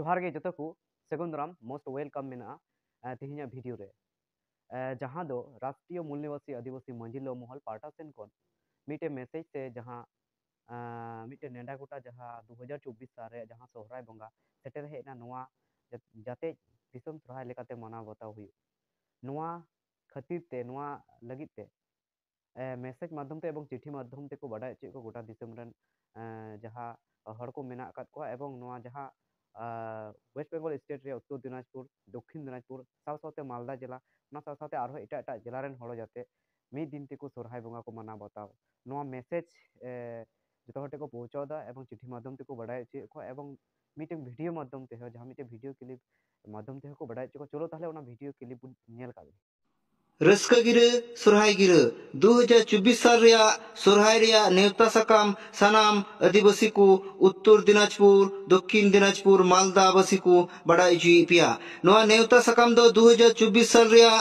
जोहार गे जतो को सेगुन दाराम मोस्ट वेलकम मेना तिहिना वीडियो रे जहां दो राष्ट्रीय मूल निवासी आदिवासी मंजिल महल पाटा सेन कोन मिटे मैसेज से जहां मिटे नेडा गोटा जहां 2024 साल रे जहां सोहराय बंगा सेटर हेना नोआ जाते दिसम सोहराय लेकाते मनाव बताव हुई नोआ खातिर ते नोआ लगित ते मैसेज माध्यम ते एवं चिट्ठी माध्यम ते को बड़ा चे को गोटा दिसम रन जहां हड़ को मेना अकात को एवं नोआ जहां वेस्ट बेंगल स्टेट रे उत्तर दिनाजपुर दक्षिण दिनाजपुर साथ मालदा जिला ना साथ आरो एटा एटा जिला रेन हड़ जाते मी दिन ते को सोहराय बंगा को मना बताव नोआ मैसेज जो हटे को पहुंचादा एवं चिट्ठी माध्यम ते को बड़ा चे को एवं मीटिंग वीडियो माध्यम ते जहां मीटिंग वीडियो क्लिप माध्यम ते को बड़ा चे को चलो ताहले ओना वीडियो क्लिप नेल का रस्का गिरे सोरहाय गिरे 2024 साल रिया सोरहाय रिया नेवता सकाम सनाम आदिवासी को उत्तर दिनाजपुर दक्षिण दिनाजपुर मालदा आवासी को बड़ा इजी पिया नोआ नेवता सकाम दो 2024 साल रिया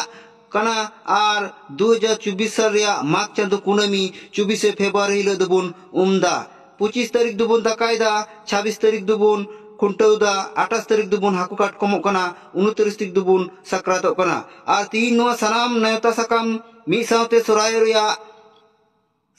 कना आर 2024 साल रिया माग चांदो कुनामी 24 फेब्रुआरी हिलो दबुन उमदा 25 तारीख दबुन दाकायदा 26 तारीख दबुन खुंटौदा 28 तारीख दुबुन हाकु काट कमो कना 29 तारीख दुबुन सक्रातो कना आर तीन नोआ सनाम नेवता सकाम मी सावते सोराय रिया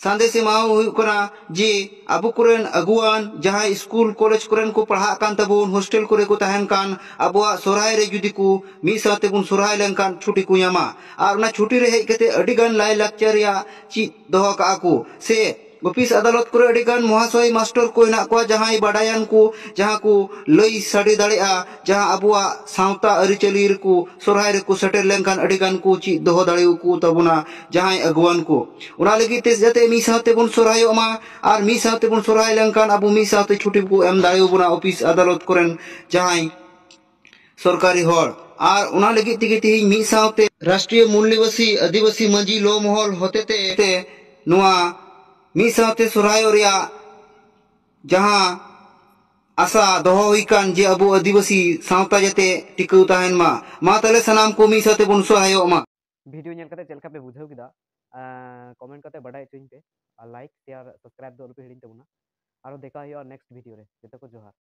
संदेश माव हुई कना जे अबु कुरेन अगुआन जहां स्कूल कॉलेज कुरेन को पढ़ा कान तबुन हॉस्टल कुरे को तहन कान अबुआ सोराय रे जुदी को मी सावते बुन सोराय लेंकान छुट्टी को यामा आर ना छुट्टी रे हेज कते अडिगान लाय लाक्चर या ची दोह का को से ऑफिस अदालत को अडिगान महाशय मास्टर को ना को जहां बडायान को जहां को लई साड़ी दाड़ेआ जहां अबुआ सावता अरिचली को सोरहाय रे को सेटर लेंकान अडिगान को ची दोह दाड़ेउ को तबुना जहां अगुवान को उना लगी ते जते मी सावते बुन सोरहाय मा आर मी सावते बुन सोरहाय लेंकान अबु मी सावते छुट्टी को एम दाड़ेउ बुना ऑफिस अदालत कोरेन जहां सरकारी हर आर उना लगी तिगे तिहि मी सावते राष्ट्रीय मूल निवासी आदिवासी मंजी लो महल होते ते नुआ मी सावते सोरहाय रिया जहां आशा दोहो हुईकान जे अबु आदिवासी सावता जते टिकौ ताहेन मा तले सनाम को मी साथे बुन सोहायो मा वीडियो नेल कते चलका पे बुझाव किदा कमेंट कते बड़ा चुइन पे लाइक शेयर सब्सक्राइब दो पे हिडिन तबुना आरो देखा हियो नेक्स्ट वीडियो रे जते को जोहार।